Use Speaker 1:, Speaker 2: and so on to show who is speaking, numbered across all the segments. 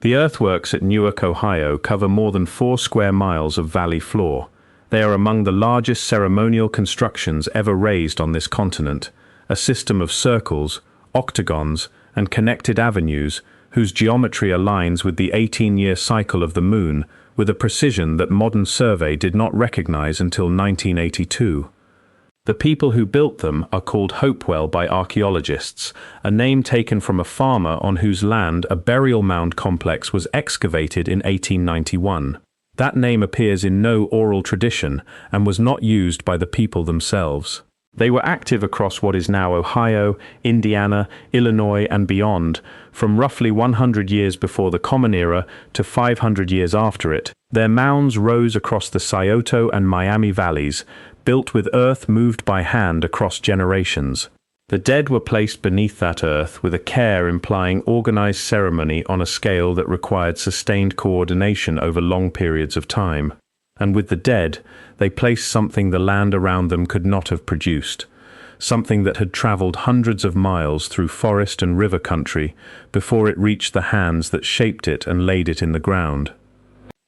Speaker 1: The earthworks at Newark, Ohio cover more than 4 square miles of valley floor. They are among the largest ceremonial constructions ever raised on this continent, a system of circles, octagons, and connected avenues whose geometry aligns with the 18-year cycle of the Moon with a precision that modern survey did not recognize until 1982. The people who built them are called Hopewell by archaeologists, a name taken from a farmer on whose land a burial mound complex was excavated in 1891. That name appears in no oral tradition and was not used by the people themselves. They were active across what is now Ohio, Indiana, Illinois, and beyond, from roughly 100 years before the Common Era to 500 years after it. Their mounds rose across the Scioto and Miami valleys, built with earth moved by hand across generations. The dead were placed beneath that earth with a care implying organized ceremony on a scale that required sustained coordination over long periods of time. And with the dead, they placed something the land around them could not have produced, something that had traveled hundreds of miles through forest and river country before it reached the hands that shaped it and laid it in the ground.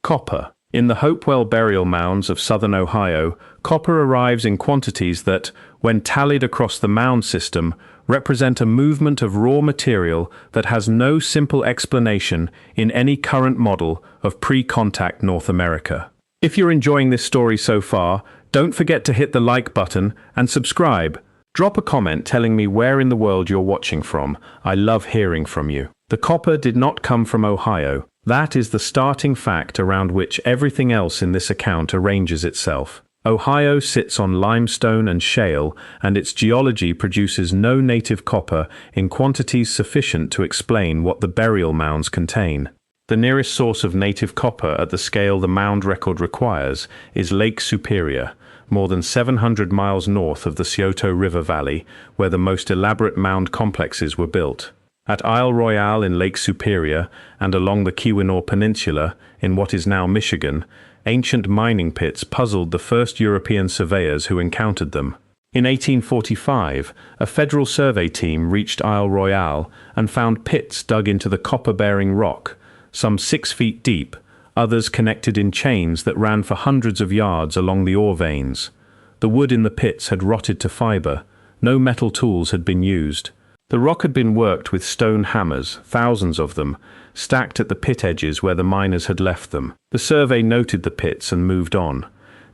Speaker 1: Copper. In the Hopewell burial mounds of southern Ohio, copper arrives in quantities that, when tallied across the mound system, represent a movement of raw material that has no simple explanation in any current model of pre-contact North America. If you're enjoying this story so far, don't forget to hit the like button and subscribe. Drop a comment telling me where in the world you're watching from. I love hearing from you. The copper did not come from Ohio. That is the starting fact around which everything else in this account arranges itself. Ohio sits on limestone and shale, and its geology produces no native copper in quantities sufficient to explain what the burial mounds contain. The nearest source of native copper at the scale the mound record requires is Lake Superior, more than 700 miles north of the Scioto River Valley, where the most elaborate mound complexes were built. At Isle Royale in Lake Superior and along the Keweenaw Peninsula, in what is now Michigan, ancient mining pits puzzled the first European surveyors who encountered them. In 1845, a federal survey team reached Isle Royale and found pits dug into the copper-bearing rock, some 6 feet deep, others connected in chains that ran for hundreds of yards along the ore veins. The wood in the pits had rotted to fiber. No metal tools had been used. The rock had been worked with stone hammers, thousands of them, stacked at the pit edges where the miners had left them. The survey noted the pits and moved on.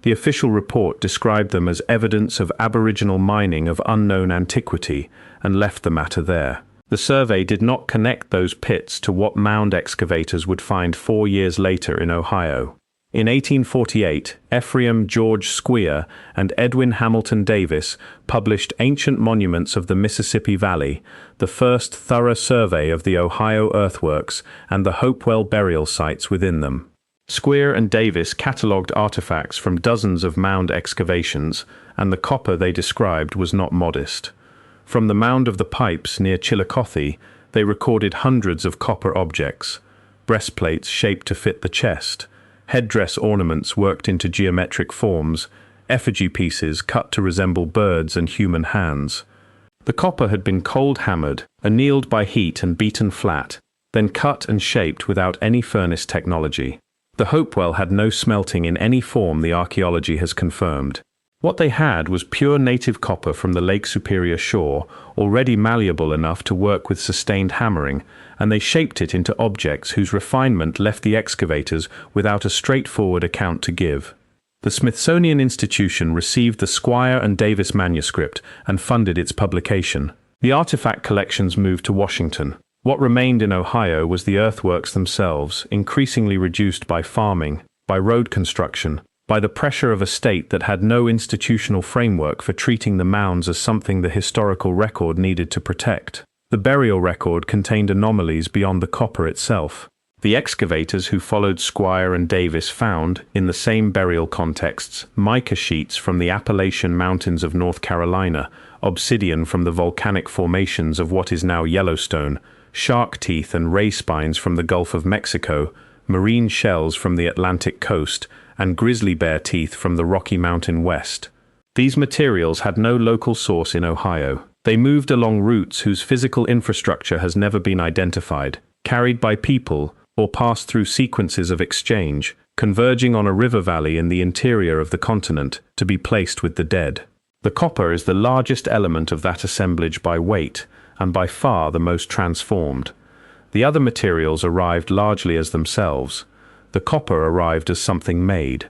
Speaker 1: The official report described them as evidence of aboriginal mining of unknown antiquity and left the matter there. The survey did not connect those pits to what mound excavators would find 4 years later in Ohio. In 1848, Ephraim George Squier and Edwin Hamilton Davis published Ancient Monuments of the Mississippi Valley, the first thorough survey of the Ohio earthworks and the Hopewell burial sites within them. Squier and Davis catalogued artifacts from dozens of mound excavations, and the copper they described was not modest. From the Mound of the Pipes near Chillicothe, they recorded hundreds of copper objects, breastplates shaped to fit the chest, headdress ornaments worked into geometric forms, effigy pieces cut to resemble birds and human hands. The copper had been cold hammered, annealed by heat and beaten flat, then cut and shaped without any furnace technology. The Hopewell had no smelting in any form the archaeology has confirmed. What they had was pure native copper from the Lake Superior shore, already malleable enough to work with sustained hammering, and they shaped it into objects whose refinement left the excavators without a straightforward account to give. The Smithsonian Institution received the Squier and Davis manuscript and funded its publication. The artifact collections moved to Washington. What remained in Ohio was the earthworks themselves, increasingly reduced by farming, by road construction, by the pressure of a state that had no institutional framework for treating the mounds as something the historical record needed to protect. The burial record contained anomalies beyond the copper itself. The excavators who followed Squier and Davis found, in the same burial contexts, mica sheets from the Appalachian Mountains of North Carolina, obsidian from the volcanic formations of what is now Yellowstone, shark teeth and ray spines from the Gulf of Mexico, marine shells from the Atlantic coast, and grizzly bear teeth from the Rocky Mountain West. These materials had no local source in Ohio. They moved along routes whose physical infrastructure has never been identified, carried by people, or pass through sequences of exchange, converging on a river valley in the interior of the continent to be placed with the dead. The copper is the largest element of that assemblage by weight, and by far the most transformed. The other materials arrived largely as themselves. The copper arrived as something made.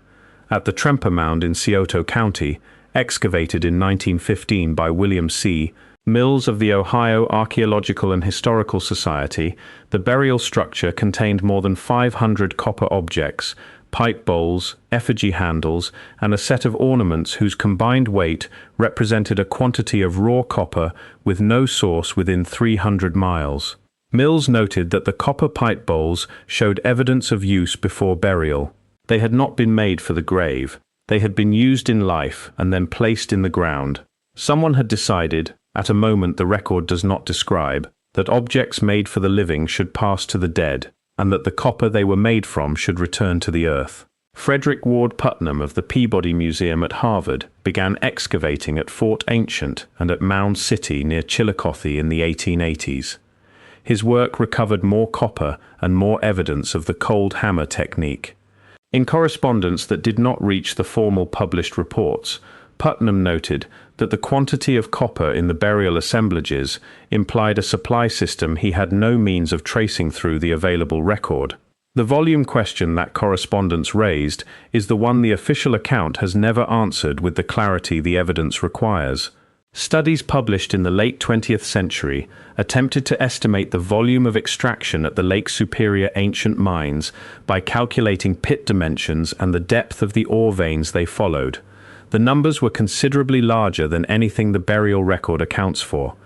Speaker 1: At the Tremper Mound in Scioto County, excavated in 1915 by William C. Mills of the Ohio Archaeological and Historical Society, the burial structure contained more than 500 copper objects, pipe bowls, effigy handles, and a set of ornaments whose combined weight represented a quantity of raw copper with no source within 300 miles. Mills noted that the copper pipe bowls showed evidence of use before burial. They had not been made for the grave. They had been used in life and then placed in the ground. Someone had decided, at a moment the record does not describe, that objects made for the living should pass to the dead, and that the copper they were made from should return to the earth. Frederick Ward Putnam of the Peabody Museum at Harvard began excavating at Fort Ancient and at Mound City near Chillicothe in the 1880s. His work recovered more copper and more evidence of the cold hammer technique. In correspondence that did not reach the formal published reports, Putnam noted that the quantity of copper in the burial assemblages implied a supply system he had no means of tracing through the available record. The volume question that correspondence raised is the one the official account has never answered with the clarity the evidence requires. Studies published in the late 20th century attempted to estimate the volume of extraction at the Lake Superior ancient mines by calculating pit dimensions and the depth of the ore veins they followed. The numbers were considerably larger than anything the burial record accounts for.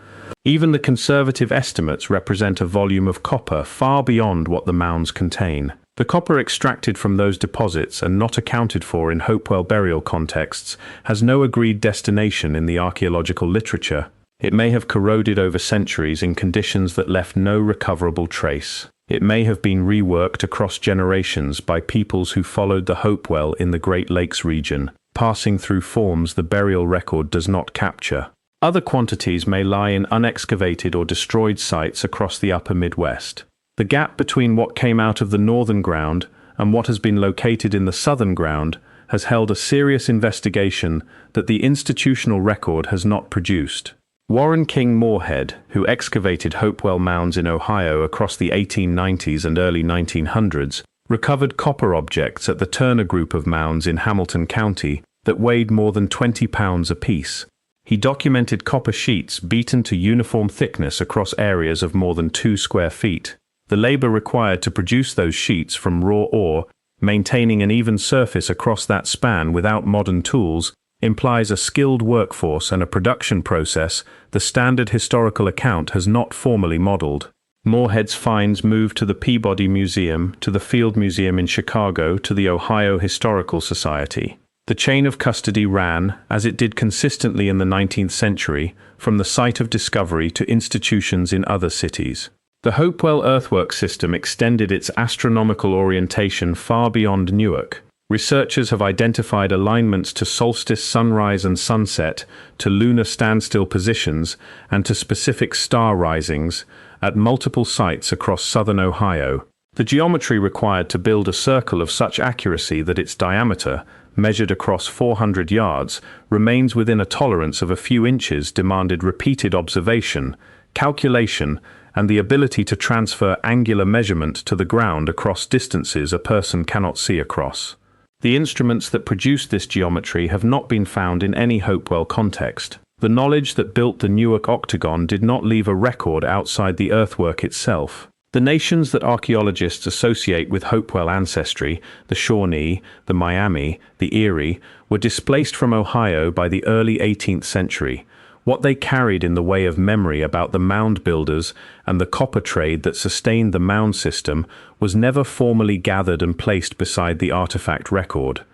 Speaker 1: Even the conservative estimates represent a volume of copper far beyond what the mounds contain. The copper extracted from those deposits and not accounted for in Hopewell burial contexts has no agreed destination in the archaeological literature. It may have corroded over centuries in conditions that left no recoverable trace. It may have been reworked across generations by peoples who followed the Hopewell in the Great Lakes region, passing through forms the burial record does not capture. Other quantities may lie in unexcavated or destroyed sites across the upper Midwest. The gap between what came out of the northern ground and what has been located in the southern ground has held a serious investigation that the institutional record has not produced. Warren King Moorhead, who excavated Hopewell mounds in Ohio across the 1890s and early 1900s, recovered copper objects at the Turner Group of mounds in Hamilton County that weighed more than 20 pounds apiece. He documented copper sheets beaten to uniform thickness across areas of more than 2 square feet. The labor required to produce those sheets from raw ore, maintaining an even surface across that span without modern tools, implies a skilled workforce and a production process the standard historical account has not formally modeled. Moorhead's finds moved to the Peabody Museum, to the Field Museum in Chicago, to the Ohio Historical Society. The chain of custody ran, as it did consistently in the 19th century, from the site of discovery to institutions in other cities. The Hopewell Earthworks system extended its astronomical orientation far beyond Newark. Researchers have identified alignments to solstice sunrise and sunset, to lunar standstill positions, and to specific star risings at multiple sites across southern Ohio. The geometry required to build a circle of such accuracy that its diameter, measured across 400 yards, remains within a tolerance of a few inches demanded repeated observation, calculation, and the ability to transfer angular measurement to the ground across distances a person cannot see across. The instruments that produced this geometry have not been found in any Hopewell context. The knowledge that built the Newark octagon did not leave a record outside the earthwork itself. The nations that archaeologists associate with Hopewell ancestry, the Shawnee, the Miami, the Erie, were displaced from Ohio by the early 18th century. What they carried in the way of memory about the mound builders and the copper trade that sustained the mound system was never formally gathered and placed beside the artifact record.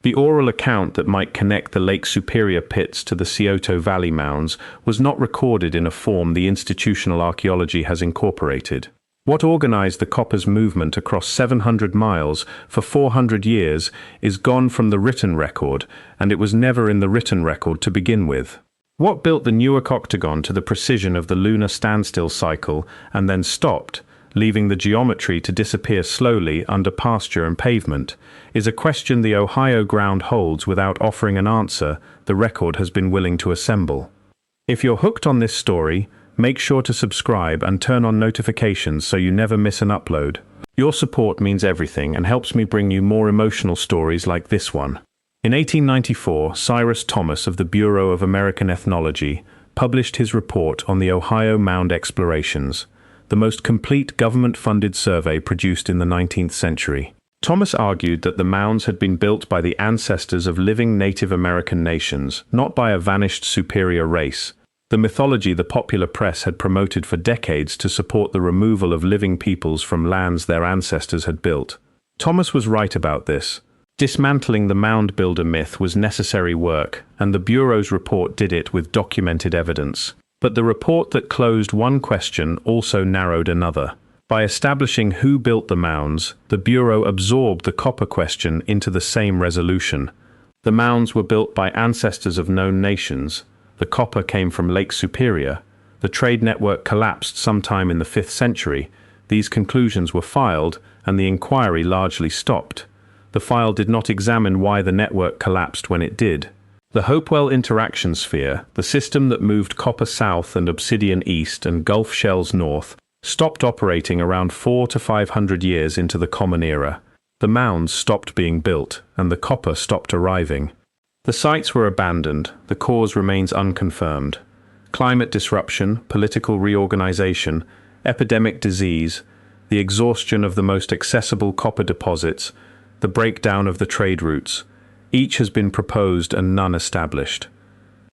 Speaker 1: The oral account that might connect the Lake Superior pits to the Scioto Valley mounds was not recorded in a form the institutional archaeology has incorporated. What organized the copper's movement across 700 miles for 400 years is gone from the written record, and it was never in the written record to begin with. What built the Newark octagon to the precision of the lunar standstill cycle and then stopped, leaving the geometry to disappear slowly under pasture and pavement, is a question the Ohio ground holds without offering an answer the record has been willing to assemble. If you're hooked on this story, make sure to subscribe and turn on notifications so you never miss an upload. Your support means everything and helps me bring you more emotional stories like this one. In 1894, Cyrus Thomas of the Bureau of American Ethnology published his report on the Ohio Mound Explorations, the most complete government-funded survey produced in the 19th century. Thomas argued that the mounds had been built by the ancestors of living Native American nations, not by a vanished superior race, the mythology the popular press had promoted for decades to support the removal of living peoples from lands their ancestors had built. Thomas was right about this. Dismantling the mound builder myth was necessary work, and the Bureau's report did it with documented evidence. But the report that closed one question also narrowed another. By establishing who built the mounds, the Bureau absorbed the copper question into the same resolution. The mounds were built by ancestors of known nations. The copper came from Lake Superior. The trade network collapsed sometime in the 5th century. These conclusions were filed, and the inquiry largely stopped. The file did not examine why the network collapsed when it did. The Hopewell interaction sphere, the system that moved copper south and obsidian east and Gulf shells north, stopped operating around 400 to 500 years into the Common Era. The mounds stopped being built, and the copper stopped arriving. The sites were abandoned. The cause remains unconfirmed. Climate disruption, political reorganization, epidemic disease, the exhaustion of the most accessible copper deposits, the breakdown of the trade routes. Each has been proposed and none established.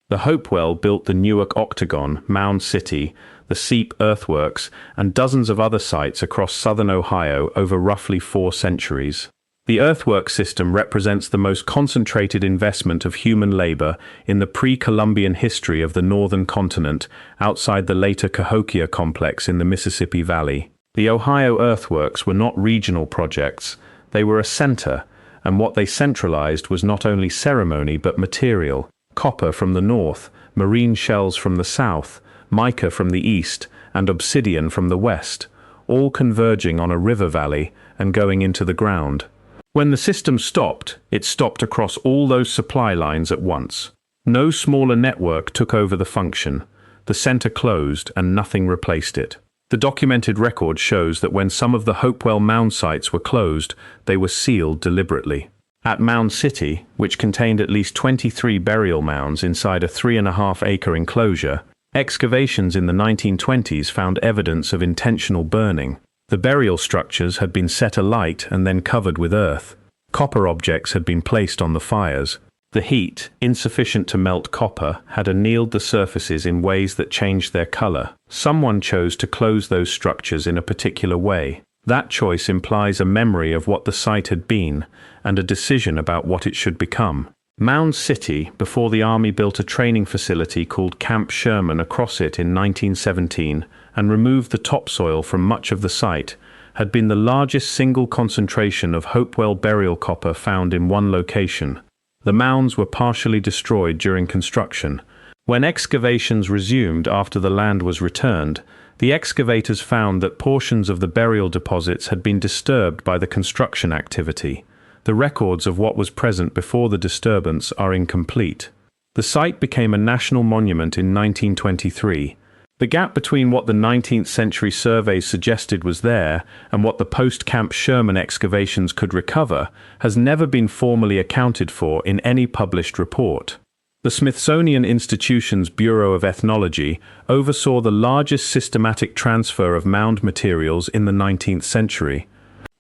Speaker 1: The Hopewell built the Newark Octagon, Mound City, the Newark Earthworks, and dozens of other sites across southern Ohio over roughly 4 centuries. The earthwork system represents the most concentrated investment of human labor in the pre-Columbian history of the northern continent, outside the later Cahokia complex in the Mississippi Valley. The Ohio earthworks were not regional projects. They were a center, and what they centralized was not only ceremony but material: copper from the north, marine shells from the south, mica from the east, and obsidian from the west, all converging on a river valley and going into the ground. When the system stopped, it stopped across all those supply lines at once. No smaller network took over the function. The center closed and nothing replaced it. The documented record shows that when some of the Hopewell mound sites were closed, they were sealed deliberately. At Mound City, which contained at least 23 burial mounds inside a 3.5-acre enclosure, excavations in the 1920s found evidence of intentional burning. The burial structures had been set alight and then covered with earth. Copper objects had been placed on the fires. The heat, insufficient to melt copper, had annealed the surfaces in ways that changed their color. Someone chose to close those structures in a particular way. That choice implies a memory of what the site had been, and a decision about what it should become. Mound City, before the Army built a training facility called Camp Sherman across it in 1917 and removed the topsoil from much of the site, had been the largest single concentration of Hopewell burial copper found in one location. The mounds were partially destroyed during construction. When excavations resumed after the land was returned, the excavators found that portions of the burial deposits had been disturbed by the construction activity. The records of what was present before the disturbance are incomplete. The site became a national monument in 1923. The gap between what the 19th century surveys suggested was there and what the post-Camp Sherman excavations could recover has never been formally accounted for in any published report. The Smithsonian Institution's Bureau of Ethnology oversaw the largest systematic transfer of mound materials in the 19th century.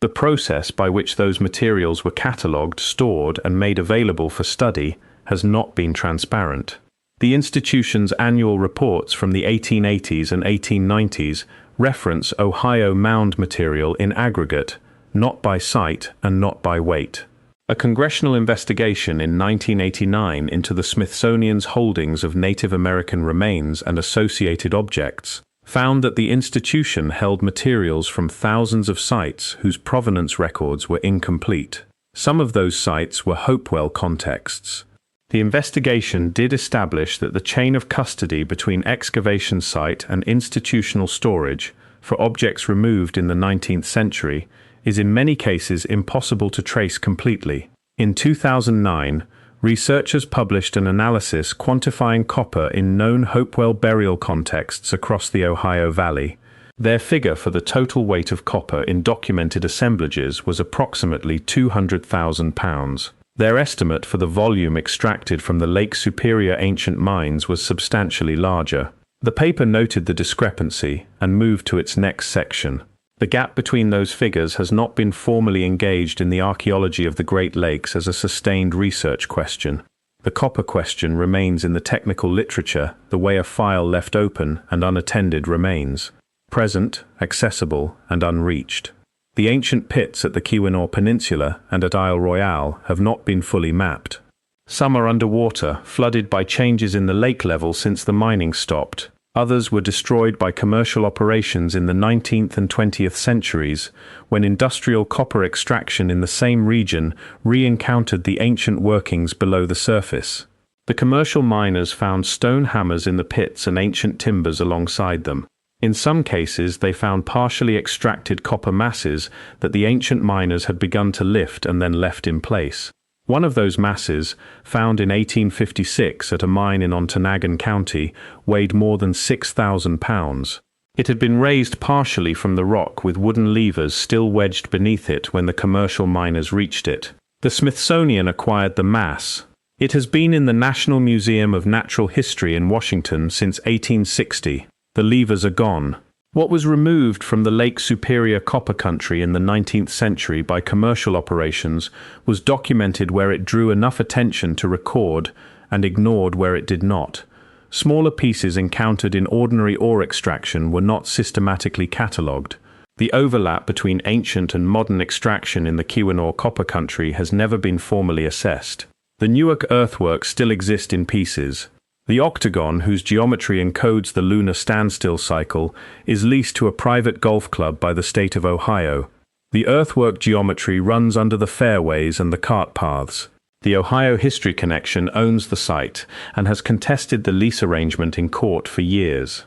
Speaker 1: The process by which those materials were catalogued, stored, and made available for study has not been transparent. The institution's annual reports from the 1880s and 1890s reference Ohio mound material in aggregate, not by site and not by weight. A congressional investigation in 1989 into the Smithsonian's holdings of Native American remains and associated objects found that the institution held materials from thousands of sites whose provenance records were incomplete. Some of those sites were Hopewell contexts. The investigation did establish that the chain of custody between excavation site and institutional storage for objects removed in the 19th century, is in many cases impossible to trace completely. In 2009, researchers published an analysis quantifying copper in known Hopewell burial contexts across the Ohio Valley. Their figure for the total weight of copper in documented assemblages was approximately 200,000 pounds. Their estimate for the volume extracted from the Lake Superior ancient mines was substantially larger. The paper noted the discrepancy and moved to its next section. The gap between those figures has not been formally engaged in the archaeology of the Great Lakes as a sustained research question. The copper question remains in the technical literature the way a file left open and unattended remains. Present, accessible, and unreached. The ancient pits at the Keweenaw Peninsula and at Isle Royale have not been fully mapped. Some are underwater, flooded by changes in the lake level since the mining stopped. Others were destroyed by commercial operations in the 19th and 20th centuries, when industrial copper extraction in the same region re-encountered the ancient workings below the surface. The commercial miners found stone hammers in the pits and ancient timbers alongside them. In some cases, they found partially extracted copper masses that the ancient miners had begun to lift and then left in place. One of those masses, found in 1856 at a mine in Ontonagon County, weighed more than 6,000 pounds. It had been raised partially from the rock with wooden levers still wedged beneath it when the commercial miners reached it. The Smithsonian acquired the mass. It has been in the National Museum of Natural History in Washington since 1860. The levers are gone. What was removed from the Lake Superior copper country in the 19th century by commercial operations was documented where it drew enough attention to record and ignored where it did not. Smaller pieces encountered in ordinary ore extraction were not systematically catalogued. The overlap between ancient and modern extraction in the Keweenaw copper country has never been formally assessed. The Newark Earthworks still exist in pieces. The octagon, whose geometry encodes the lunar standstill cycle, is leased to a private golf club by the state of Ohio. The earthwork geometry runs under the fairways and the cart paths. The Ohio History Connection owns the site and has contested the lease arrangement in court for years.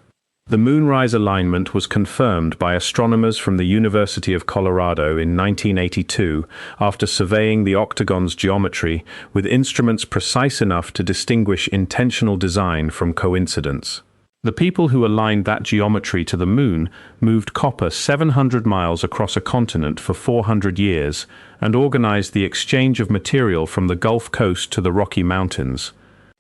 Speaker 1: The moonrise alignment was confirmed by astronomers from the University of Colorado in 1982 after surveying the octagon's geometry with instruments precise enough to distinguish intentional design from coincidence. The people who aligned that geometry to the moon moved copper 700 miles across a continent for 400 years and organized the exchange of material from the Gulf Coast to the Rocky Mountains.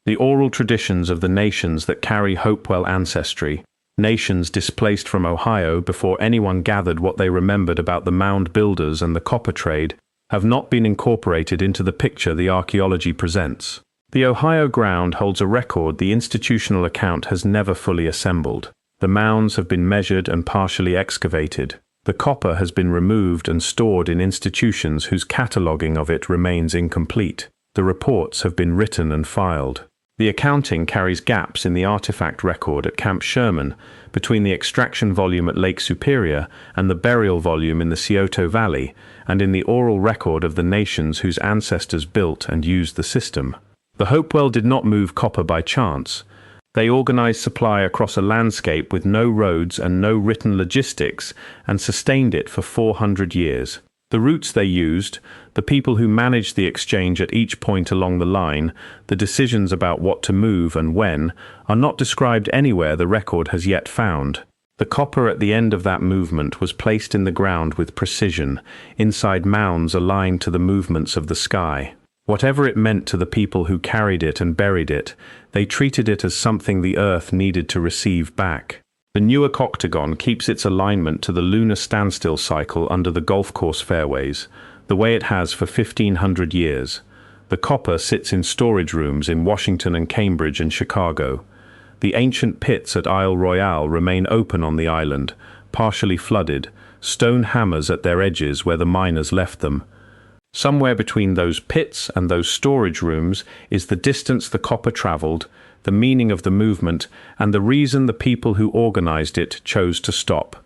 Speaker 1: The oral traditions of the nations that carry Hopewell ancestry, nations displaced from Ohio before anyone gathered what they remembered about the mound builders and the copper trade, have not been incorporated into the picture the archaeology presents. The Ohio ground holds a record the institutional account has never fully assembled. The mounds have been measured and partially excavated. The copper has been removed and stored in institutions whose cataloguing of it remains incomplete. The reports have been written and filed. The accounting carries gaps in the artifact record at Camp Sherman between the extraction volume at Lake Superior and the burial volume in the Scioto Valley, and in the oral record of the nations whose ancestors built and used the system. The Hopewell did not move copper by chance. They organized supply across a landscape with no roads and no written logistics and sustained it for 400 years. The routes they used, the people who managed the exchange at each point along the line, the decisions about what to move and when, are not described anywhere the record has yet found. The copper at the end of that movement was placed in the ground with precision, inside mounds aligned to the movements of the sky. Whatever it meant to the people who carried it and buried it, they treated it as something the earth needed to receive back. The Newark octagon keeps its alignment to the lunar standstill cycle under the golf course fairways, the way it has for 1,500 years. The copper sits in storage rooms in Washington and Cambridge and Chicago. The ancient pits at Isle Royale remain open on the island, partially flooded, stone hammers at their edges where the miners left them. Somewhere between those pits and those storage rooms is the distance the copper traveled, the meaning of the movement, and the reason the people who organized it chose to stop.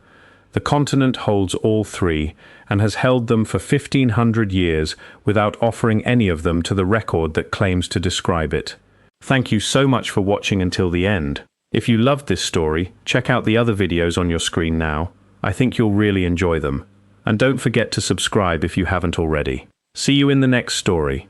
Speaker 1: The continent holds all three, and has held them for 1,500 years without offering any of them to the record that claims to describe it. Thank you so much for watching until the end. If you loved this story, check out the other videos on your screen now. I think you'll really enjoy them. And don't forget to subscribe if you haven't already. See you in the next story.